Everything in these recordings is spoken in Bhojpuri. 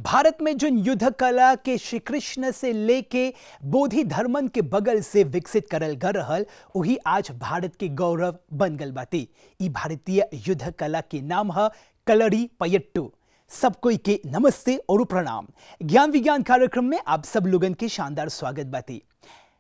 भारत में जो युद्ध कला के श्री कृष्ण से लेके बोधि धर्मन के बगल से विकसित करल गए रहल वही आज भारत के गौरव बन गल बाती। ई भारतीय युद्ध कला के नाम है कलरी पयट्टू। सब कोई के नमस्ते और प्रणाम। ज्ञान विज्ञान कार्यक्रम में आप सब लोगन के शानदार स्वागत बाती।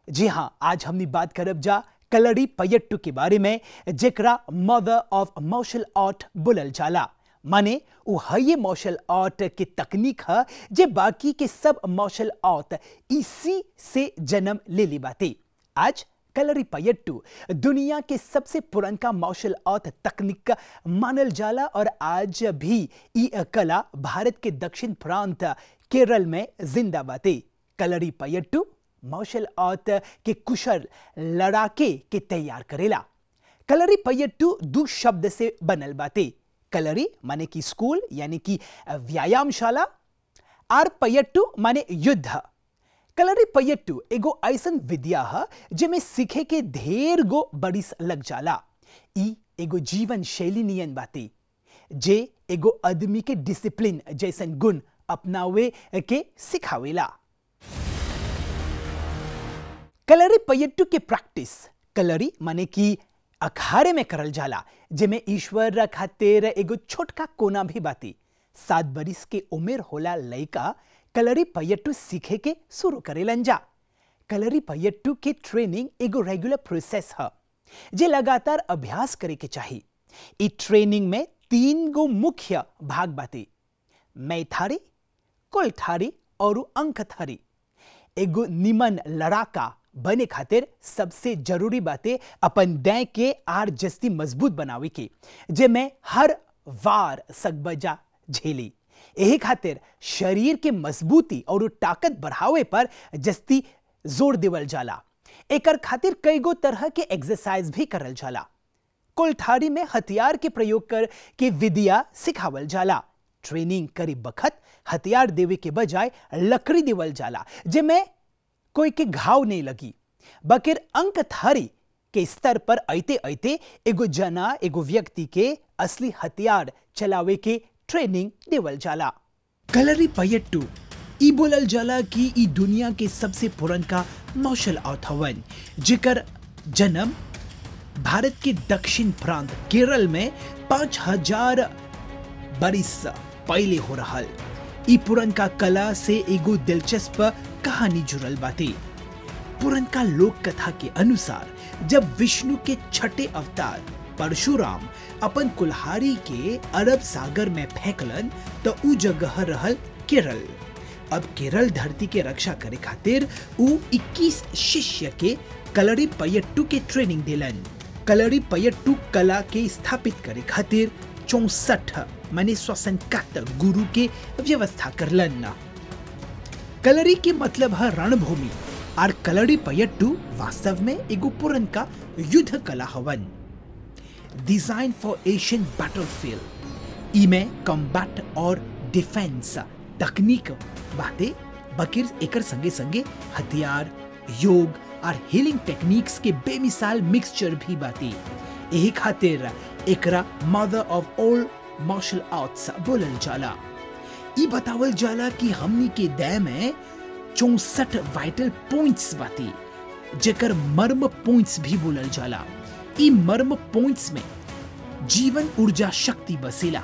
जी हाँ, आज हमने बात करब जा कलरी पयट्टू के बारे में, जेकरा मदर ऑफ मार्शल आर्ट बोलल जाला। माने वो है मार्शल आर्ट की तकनीक है जे बाकी के सब मार्शल आर्ट इसी से जन्म ले ली बाती। आज कलरी पयट्टू दुनिया के सबसे पुरनका मार्शल आर्ट तकनीक मानल जाला और आज भी ये कला भारत के दक्षिण प्रांत केरल में जिंदा बाती। कलरी पयट्टू मार्शल आर्ट के कुशल लड़ाके के तैयार करेला। कलरी पयट्टू दो शब्द से बनल बाती। कलरी माने कि स्कूल यानी कि व्यायामशाला, और पयट्टू माने युद्ध। कलरी पयट्टू एगो ऐसन विद्या है जिसमें सीखे के ढेर गो बरिस लग जाला। ई एगो जीवन शैली नियन बाती जे एगो आदमी के डिसिप्लिन जैसन गुण अपनावे के सिखावेला। कलरी पयट्टू के प्रैक्टिस कलरी माने कि अखाड़े में करल जाला, जेमे ईश्वर खातिर एगो छोटका कोना भी बाती। 7 बरिस के उम्र होला लइका कलरी पयट्टू सीखे के शुरू करेलन जा। कलरी पयट्टू के ट्रेनिंग एगो रेगुलर प्रोसेस है जे लगातार अभ्यास करे के चाहिए। इस ट्रेनिंग में 3 गो मुख्य भाग बाती: मैथारी, कुलथारी और अंकथारी। एगो निमन लड़ाका बने खातिर सबसे जरूरी बातें अपन देह के आर जस्ती मजबूत बनावे के, जे में हर वार सकबजा झेली। यही खातिर शरीर के मजबूती और ताकत बढ़ावे पर जस्ती जोर देवल जाला। एकर खातिर कई गो तरह के एक्सरसाइज भी करल जाला। कुलथारी में हथियार के प्रयोग कर के विद्या सिखावल जाला। ट्रेनिंग करी बखत हथियार देवे के बजाय लकड़ी देवल जाला, जेमे कोई के घाव नहीं लगी। बकिर अंकथारी के स्तर पर आते एगो व्यक्ति के असली हथियार चलावे के ट्रेनिंग देवल जाला। कलरी पयट्टू ई बोलल जाला कि ई दुनिया के सबसे पुरनका मार्शल आर्ट हवन, जेकर जन्म भारत के दक्षिण प्रांत केरल में 5000 बरिस पहले हो रहल। ई पुरनका कला से एगो दिलचस्प कहानी जुड़ल बाती। पुरनका लोक कथा के अनुसार जब विष्णु के छठे अवतार परशुराम अपन कुल्हाड़ी के अरब सागर में फेंकलन तो उ जगह रहल केरल। अब केरल धरती के रक्षा करे खातिर उ 21 शिष्य के कलरी पयट्टू के ट्रेनिंग दिलन। कलरी पयट्टू कला के स्थापित करे खातिर 64 माने 64 गुरु के व्यवस्था करलन। कलरी के मतलब है रणभूमि और कलरी पयट्टू वास्तव में एगो पुरनका युद्ध कला हवन, डिजाइन फॉर एशियन बैटलफील्ड। इमें कॉम्बैट और डिफेंस तकनीक बातें, बकिर एकर संगे संगे हथियार, योग और हीलिंग टेक्निक्स के बेमिसाल मिक्सचर भी बाती। यही खातिर एकरा mother of all martial arts बोलल जाला। ई बतावल जाला कि हमनी के देह में 64 वाइटल पॉइंट्स बाती, जेकर मर्म पॉइंट्स भी बोलल जाला। ई मर्म पॉइंट्स में जीवन ऊर्जा शक्ति बसेला।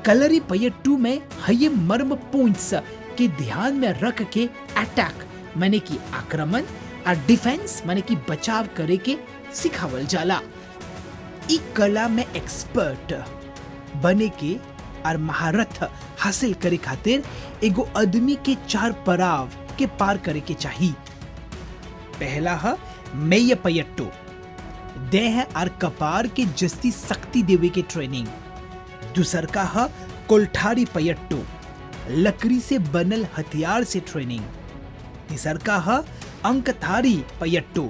कलरी पयट्टू में हये मर्म पॉइंट्स के ध्यान में रख के अटैक माने कि आक्रमण और डिफेंस माने कि बचाव करे के सिखावल जाला। ई कला में एक्सपर्ट बने के और महारथ हासिल करे खातिर एगो आदमी के 4 पड़ाव के पार करे के चाहिए। पहला है मेय पयट्टू, देह और कपार के जस्ती शक्ति देवे के ट्रेनिंग। दूसर का है कुलठारी पयट्टू, लकड़ी से बनल हथियार से ट्रेनिंग। तीसर का है अंकथारी पयट्टू,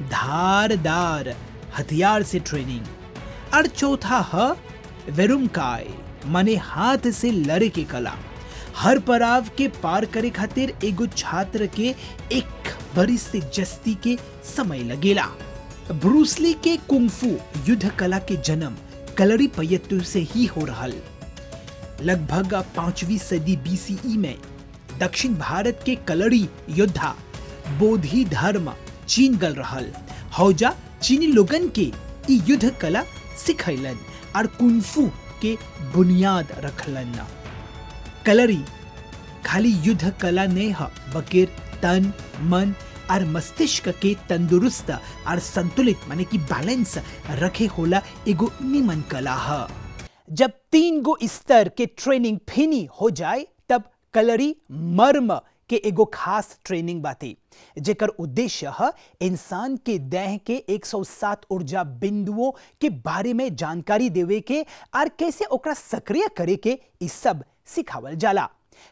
धारदार हथियार से ट्रेनिंग। और चौथा है वेरुमकाय माने हाथ से लड़े के कला। हर पड़ाव के पार करे खातिर एगो छात्र के 1 बरिस से जस्ती के समय लगेला। ब्रूस ली के कुंफू युद्ध कला के जन्म कलरी पयट्टू से ही हो रहल। लगभग 5वीं सदी BCE में दक्षिण भारत के कलरी योद्धा बोधि धर्म चीन गल रहल। हौजा चीनी लोगन के ई युद्ध कला सिखैलन और कुंफू के बुनियाद रखलन। कलरी खाली युद्ध कला ने ह बकेर तन मन और मस्तिष्क के तंदुरुस्त और संतुलित माने कि बैलेंस रखे होला एगो निमन कला ह। जब 3 गो स्तर के ट्रेनिंग फिनी हो जाए तब कलरी मर्म के एगो खास ट्रेनिंग बाती जेकर उद्देश्य है इंसान के देह के 107 ऊर्जा बिंदुओं के बारे में जानकारी देवे के और कैसे ओकरा सक्रिय करे के ई सब सिखावल जाला।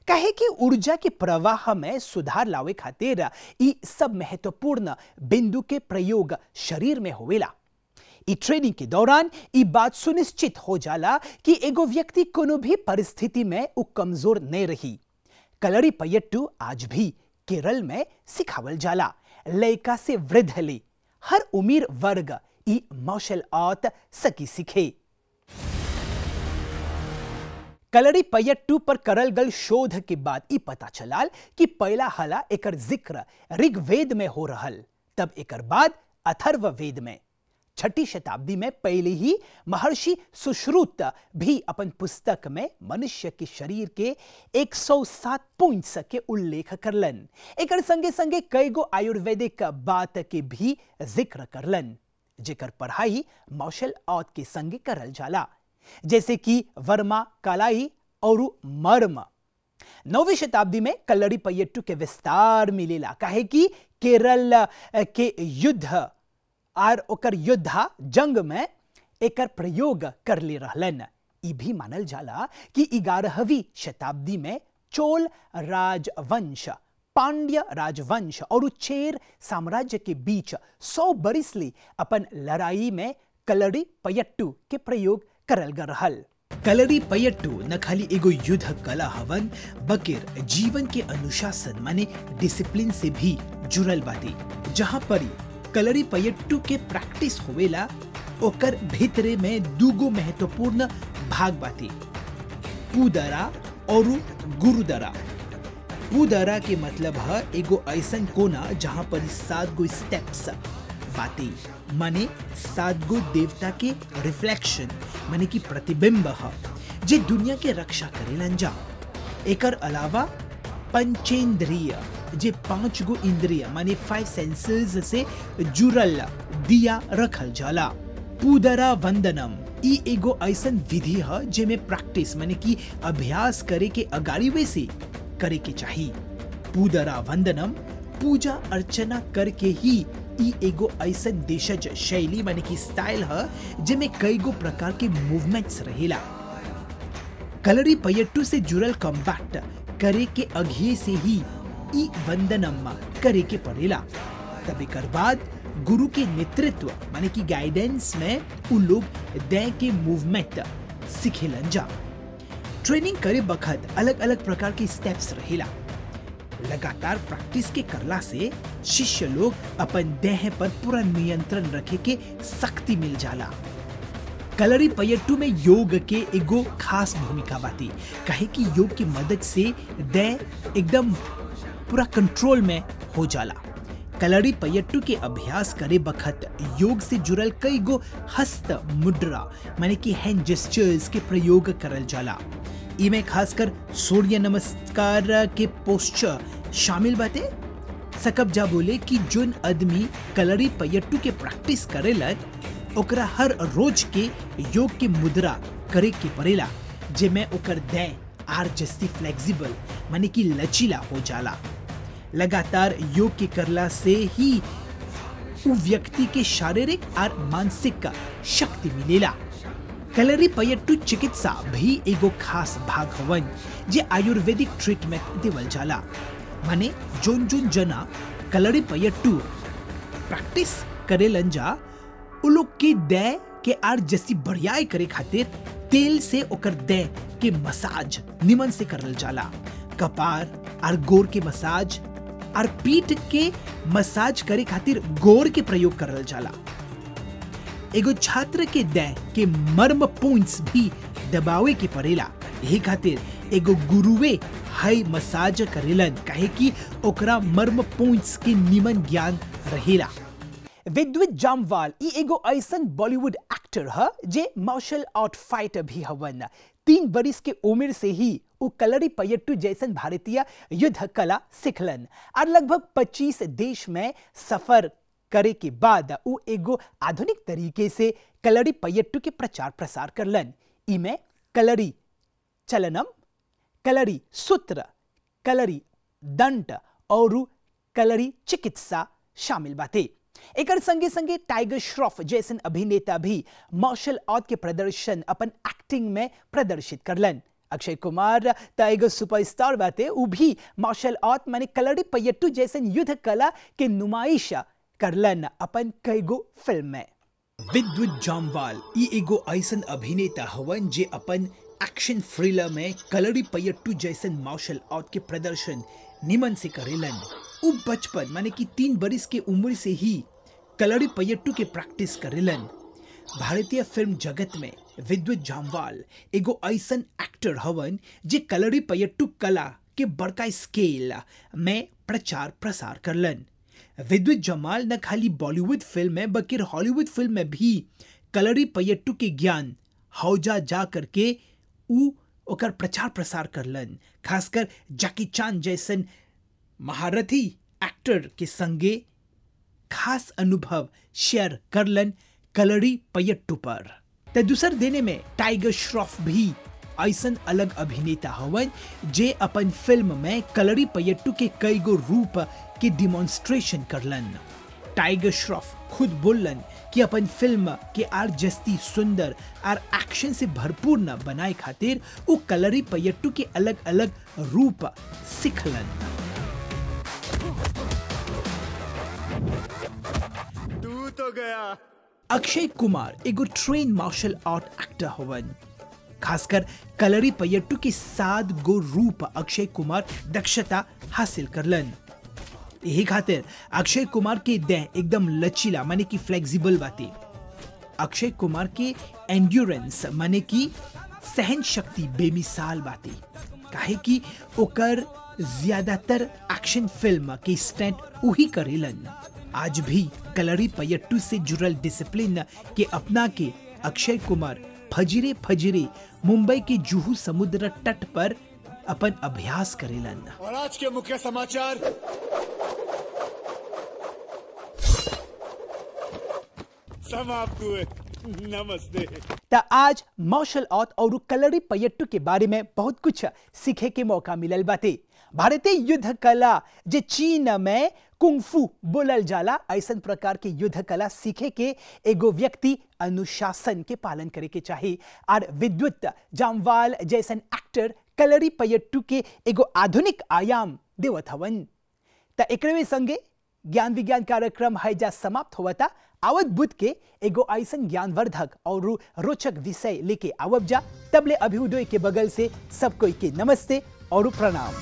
कहे कि ऊर्जा के प्रवाह में सुधार लावे खातिर ई सब महत्वपूर्ण बिंदु के प्रयोग शरीर में होवेला। ई ट्रेनिंग के दौरान ई बात सुनिश्चित हो जाला कि एगो व्यक्ति कोनो भी परिस्थिति में उ कमजोर नहीं रही। कलरी पयट्टू आज भी केरल में सिखावल जाला। लड़का से वृद्ध ले हर उम्र वर्ग ई मार्शल आर्ट सकी सीखे। कलरी पयट्टू पर करल गल शोध के बाद ई पता चलाल कि पहला हला एकर जिक्र ऋग्वेद में हो रहल, तब एकर बाद अथर्ववेद में। 6ठी शताब्दी में पहले ही महर्षि सुश्रुत भी अपन पुस्तक में मनुष्य के शरीर के 107 पॉइंट्स के उल्लेख करलन। एकर संगे संगे कई गो आयुर्वेदिक बात के भी जिक्र करलन जेकर पढ़ाई मार्शल आर्ट के संगे करल जाला, जैसे कि वर्मा कलाई और मर्म। 9वीं शताब्दी में कलरी पयट्टू के विस्तार मिलेला, काहे कि केरल के युद्ध और ओकर योद्धा जंग में एकर प्रयोग कर ले रहलन। ई भी मानल जाला कि 11वीं शताब्दी में चोल राजवंश, पांड्य राजवंश और चेर साम्राज्य के बीच 100 बरिस ले अपन लड़ाई में कलरी पयट्टू के प्रयोग करल गल रहल। कलरी पयट्टू न खाली एगो युद्ध कला हवन बकेर जीवन के अनुशासन माने डिसिप्लिन से भी जुड़ल बाती। जहां पर कलरी पयट्टू के प्रैक्टिस होवेला ओकर भीतरे में 2 गो महत्वपूर्ण भाग बाती, पूदरा और गुरुदरा। पूदरा के मतलब है एगो ऐसन कोना जहां पर 7 गो स्टेप्स बाती, माने 7 गो देवता के रिफ्लेक्शन माने कि प्रतिबिंब है जे दुनिया के रक्षा करेलन जा। एकर अलावा पंचेंद्रिय जे 5 गो इंद्रिय माने 5 सेंसेस से जुड़ल दिया रखल जाला। पूदरा वंदनम ई एगो ऐसन विधि है जेमे प्रैक्टिस माने कि अभ्यास करे के अगाड़ी वैसे करे के चाहिए। पूदरा वंदनम पूजा अर्चना करके ही ई एगो ऐसन देशज शैली माने कि स्टाइल है जेमे कई गो प्रकार के मूवमेंट्स रहेला। कलरी पयट्टू से जुड़ल कॉम्बैट करे के अघिए से ही ई वंदनम करे के पड़ेला। तब एकर बाद गुरु के नेतृत्व माने कि गाइडेंस में उ लोग देह के मूवमेंट सिखेलन जा। ट्रेनिंग करे बखत अलग अलग प्रकार के स्टेप्स रहेला। लगातार प्रैक्टिस के करला से शिष्य लोग अपन देह पर पूरा नियंत्रण रखे के शक्ति मिल जाला। कलरी पयट्टू में योग के एगो खास भूमिका बाती, काहे कि योग की मदद से देह एकदम पूरा कंट्रोल में हो जाला। कलरी पयट्टू के अभ्यास करे बखत योग से जुड़ल कई गो हस्त मुद्रा माने कि हैंड जेस्चर्स के प्रयोग करल जाला। इमे खासकर सूर्य नमस्कार के पोस्चर शामिल बाते। सकब जा बोले कि जोन आदमी कलरी पयट्टू के प्रैक्टिस करेलन ओकरा हर रोज के योग के मुद्रा करे के पड़ेला, जेमे ओकर देह आर जस्ती फ्लेक्सिबल माने कि लचीला हो जाला। लगातार योग के करला से ही उ व्यक्ति के शारीरिक और मानसिक शक्ति मिलेला। कलरी पयट्टू चिकित्सा भी एगो खास भाग हवन जे आयुर्वेदिक ट्रीटमेंट देवल जाला। माने जोन जोन जना कलरी पयट्टू प्रैक्टिस करेलन जा उ लोग के देह के आर जैसी बढ़ियाई करे खातिर तेल से ओकर देह के मसाज निमन से करल जाला। कपार और गोर के मसाज और पीठ के मसाज करे खातिर गोर के प्रयोग करल जाला। एगो छात्र के देह के मर्म पॉइंट्स भी दबावे के पड़ेला, यही खातिर एगो गुरुवे हाई मसाज करेलन, काहे कि ओकरा मर्म पॉइंट्स के निमन ज्ञान रहेला। विद्युत जामवाल ई एगो ऐसन बॉलीवुड एक्टर ह जे मार्शल आर्ट फाइटर भी हवन। 3 बरिस के उम्र से ही वो कलरी पयट्टू जैसन भारतीय युद्ध कला सिखलन और लगभग 25 देश में सफर करे के बाद वो एगो आधुनिक तरीके से कलरी पयट्टू के प्रचार प्रसार करलन। इमे कलरी चलनम, कलरी सूत्र, कलरी दंड और कलरी चिकित्सा शामिल बाते। एकर संगे संगे टाइगर श्रॉफ जैसन अभिनेता भी मार्शल आर्ट के प्रदर्शन अपन एक्टिंग में प्रदर्शित करलन। अक्षय कुमार त एगो सुपरस्टार बाते, उ भी मार्शल आर्ट माने कलरी पयट्टू जैसन युद्ध कला के नुमाइश करलन अपन कईगो फिल्म में। विद्युत जामवाल ई एगो ऐसन अभिनेता हवन जे अपन एक्शन थ्रिलर में कलरी पयट्टू जैसन मार्शल आर्ट के प्रदर्शन निमन से करेलन। उ बचपन माने कि 3 बरिस के उम्र से ही कलरी पयट्टू के प्रैक्टिस करेलन। भारतीय फिल्म जगत में विद्युत जामवाल एगो ऐसन एक्टर हवन जे कलरी पयट्टू कला के बड़का स्केल में प्रचार प्रसार करलन। विद्युत जामवाल न खाली बॉलीवुड फिल्म में बल्कि हॉलीवुड फिल्म में भी कलरी पयट्टू के ज्ञान हौजा जा करके ओकर प्रचार प्रसार करलन। खासकर जैकी चान जैसन महारथी एक्टर के संगे खास अनुभव शेयर करलन कलरी पयट्टू पर। ते दूसर देने में टाइगर श्रॉफ भी ऐसन अलग अभिनेता हवन जे अपन फिल्म में कलरी पयट्टू के कई गो रूप के डिमॉन्स्ट्रेशन करलन। टाइगर श्रॉफ खुद बोलन कि अपन फिल्म के आर जस्ती सुंदर और एक्शन से भरपूर न बनाए खातिर वो कलरी पयट्टू के अलग अलग रूप सिखलन। तू तो गया। अक्षय कुमार एगो ट्रेन मार्शल आर्ट एक्टर हवन। खासकर कलरी पयट्टू के 7 गो रूप अक्षय कुमार दक्षता हासिल करलन। यही खातिर अक्षय कुमार के देह एकदम लचीला माने कि फ्लेक्सिबल बाते। अक्षय कुमार के एंड्योरेंस माने कि सहन शक्ति बेमिसाल बाते, काहे कि ओकर ज्यादातर एक्शन फिल्म के स्टंट वही करेलन। आज भी कलरी पयट्टू से जुड़ल डिसिप्लिन के अपना के अक्षय कुमार फजरे फजरे मुंबई के जुहू समुद्र तट पर अपन अभ्यास करेलन। और आज के मुख्य समाचार। समाप्त हुए। नमस्ते। ता आज मार्शल आर्ट और कलरी पयट्टू के बारे में बहुत कुछ सीखे के मौका मिलल बाते। भारतीय युद्ध कला जे चीन में कुंफू बोलल जाला, ऐसन प्रकार के युद्ध कला सीखे के एगो व्यक्ति अनुशासन के पालन करे के चाहिए। और विद्युत जामवाल जैसन एक्टर कलरी पयट्टू के एगो आधुनिक आयाम देवत हवन। ता एकरे संगे ज्ञान विज्ञान कार्यक्रम हैजा समाप्त होवता। आवत बुध के एगो ऐसन ज्ञानवर्धक और रोचक विषय लेके आवब जा। तबले अभ्युदय के बगल से सब कोई के नमस्ते और प्रणाम।